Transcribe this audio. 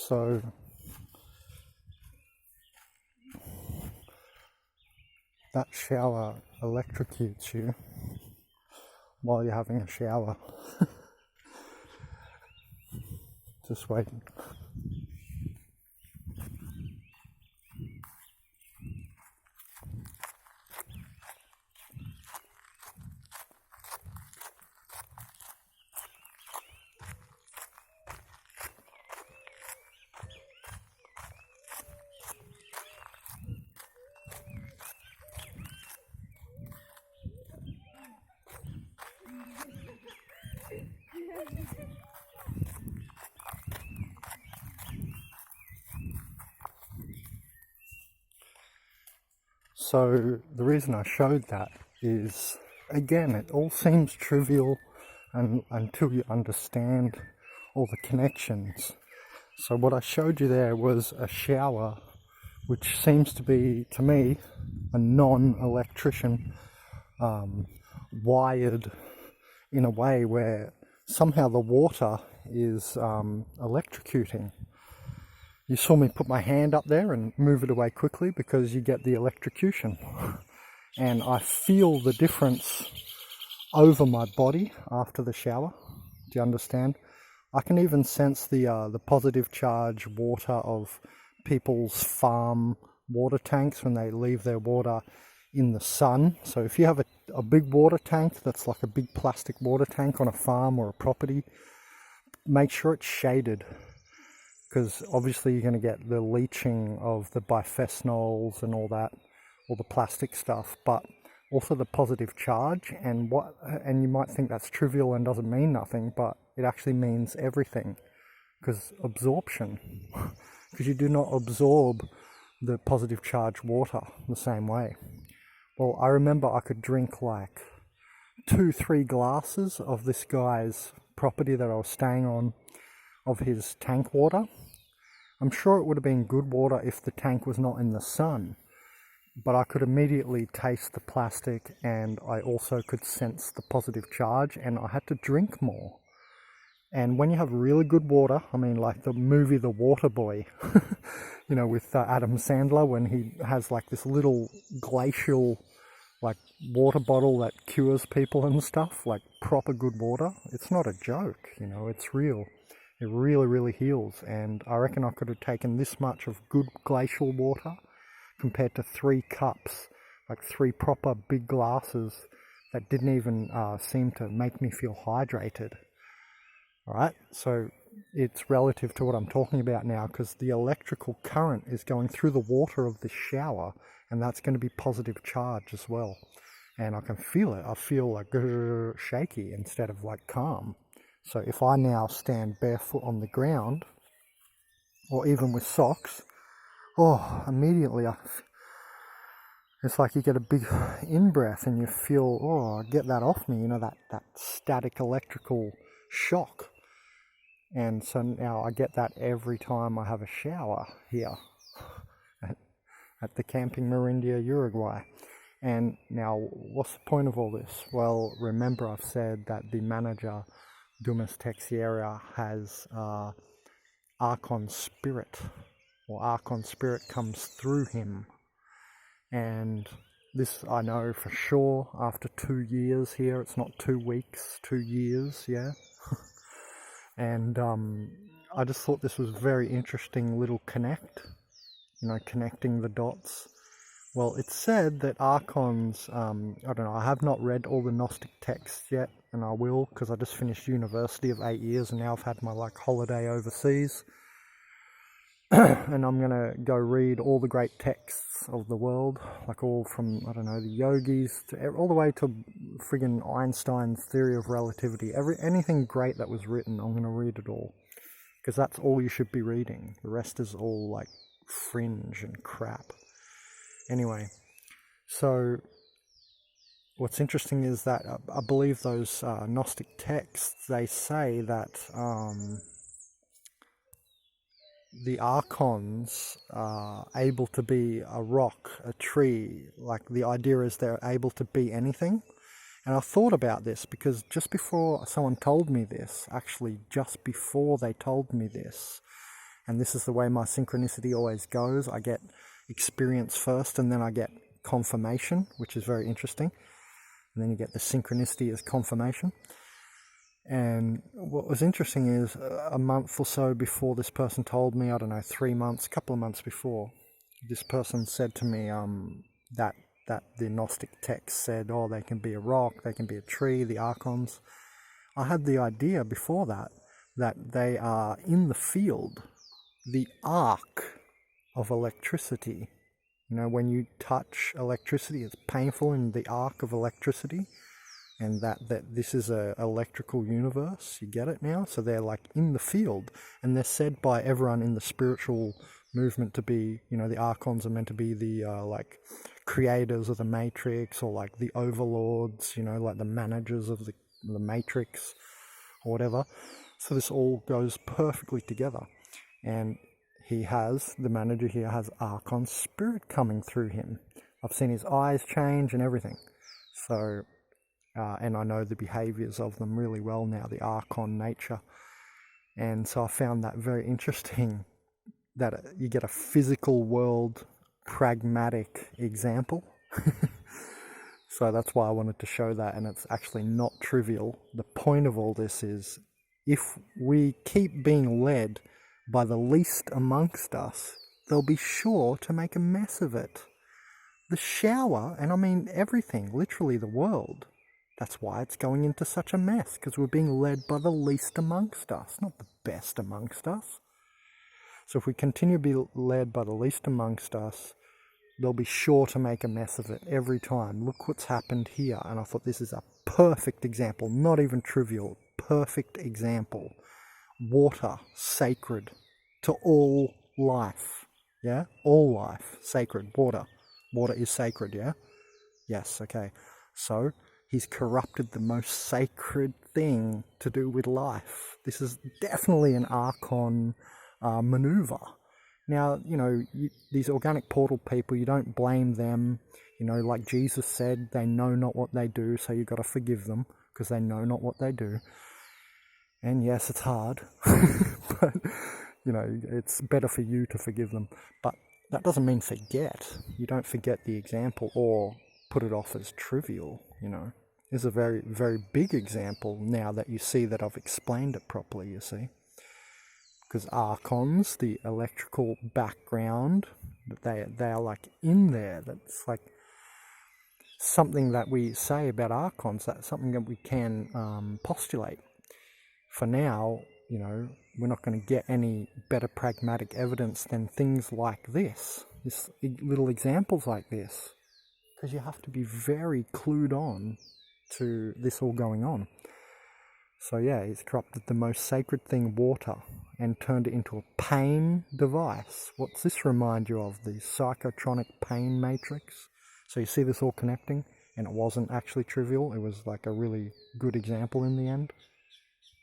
So that shower electrocutes you while you're having a shower. Just waiting. So the reason I showed that is, again, it all seems trivial until you understand all the connections. So what I showed you there was a shower, which seems to be, to me, a non-electrician wired in a way where somehow the water is electrocuting. You saw me put my hand up there and move it away quickly because you get the electrocution. And I feel the difference over my body after the shower. Do you understand? I can even sense the positive charge water of people's farm water tanks when they leave their water in the sun. So if you have a big water tank that's like a big plastic water tank on a farm or a property, make sure it's shaded, because obviously you're going to get the leaching of the biphenyls and all that, all the plastic stuff, but also the positive charge. And you might think that's trivial and doesn't mean nothing, but it actually means everything, because absorption, because you do not absorb the positive charge water the same way. Well, I remember I could drink like 2-3 glasses of this guy's property that I was staying on, of his tank water. I'm sure it would have been good water if the tank was not in the sun, but I could immediately taste the plastic, and I also could sense the positive charge, and I had to drink more. And when you have really good water, I mean, like the movie The Water Boy, you know, with Adam Sandler, when he has like this little glacial like water bottle that cures people and stuff, like proper good water. It's not a joke, you know, it's real. It really, really heals. And I reckon I could have taken this much of good glacial water compared to 3 cups, like 3 proper big glasses that didn't even seem to make me feel hydrated. All right, so it's relative to what I'm talking about now, because the electrical current is going through the water of the shower, and that's going to be positive charge as well. And I can feel it. I feel like shaky instead of like calm. So if I now stand barefoot on the ground, or even with socks, immediately it's like you get a big in-breath and you feel, get that off me, you know, that static electrical shock. And so now I get that every time I have a shower here at the camping Marindia, Uruguay. And now, what's the point of all this? Well, remember I've said that the manager, Dumas Texiera, has Archon Spirit, or Archon Spirit comes through him. And this I know for sure after 2 years here. It's not 2 weeks, 2 years, yeah. And I just thought this was a very interesting little connect, you know, connecting the dots. Well, it's said that Archons, I don't know, I have not read all the Gnostic texts yet, and I will, because I just finished university of 8 years, and now I've had my like holiday overseas. And I'm going to go read all the great texts of the world, like all from, I don't know, the yogis, all the way to friggin' Einstein's theory of relativity. Anything great that was written, I'm going to read it all. Because that's all you should be reading. The rest is all like fringe and crap. Anyway, so what's interesting is that I believe those Gnostic texts, they say that the Archons are able to be a rock, a tree. Like the idea is they're able to be anything. And I thought about this because just before someone told me this, actually just before they told me this, And this is the way my synchronicity always goes. I get experience first, and then I get confirmation, which is very interesting. And then you get the synchronicity as confirmation. And what was interesting is a month or so before this person told me, I don't know, 3 months, a couple of months before, this person said to me that the Gnostic text said, oh, they can be a rock, they can be a tree, the Archons. I had the idea before that they are in the field, the arc of electricity. You know, when you touch electricity, it's painful in the arc of electricity. And that this is a electrical universe. You get it now? So they're like in the field, and they're said by everyone in the spiritual movement to be, you know, the Archons are meant to be the like creators of the Matrix, or like the overlords, you know, like the managers of the Matrix or whatever. So this all goes perfectly together. And the manager here has Archon spirit coming through him. I've seen his eyes change and everything. So and I know the behaviors of them really well now, the Archon nature. And so I found that very interesting, that you get a physical world pragmatic example. So that's why I wanted to show that, and it's actually not trivial. The point of all this is, if we keep being led by the least amongst us, they'll be sure to make a mess of it. The shower, and I mean everything, literally the world. That's why it's going into such a mess, because we're being led by the least amongst us, not the best amongst us. So if we continue to be led by the least amongst us, they'll be sure to make a mess of it every time. Look what's happened here. And I thought this is a perfect example, not even trivial, perfect example. Water, sacred to all life. Yeah? All life, sacred. Water. Water is sacred, yeah? Yes, okay. So he's corrupted the most sacred thing to do with life. This is definitely an Archon maneuver. Now, you know, these organic portal people, you don't blame them. You know, like Jesus said, they know not what they do, so you've got to forgive them because they know not what they do. And yes, it's hard, but, you know, it's better for you to forgive them. But that doesn't mean forget. You don't forget the example or put it off as trivial, you know. This is a very, very big example now that you see that I've explained it properly, you see. Because Archons, the electrical background, they are like in there. That's like something that we say about Archons. That's something that we can postulate. For now, you know, we're not going to get any better pragmatic evidence than things like this little examples like this. Because you have to be very clued on to this all going on. So yeah, he's corrupted the most sacred thing, water, and turned it into a pain device. What's this remind you of? The psychotronic pain matrix? So you see this all connecting, and it wasn't actually trivial. It was like a really good example in the end.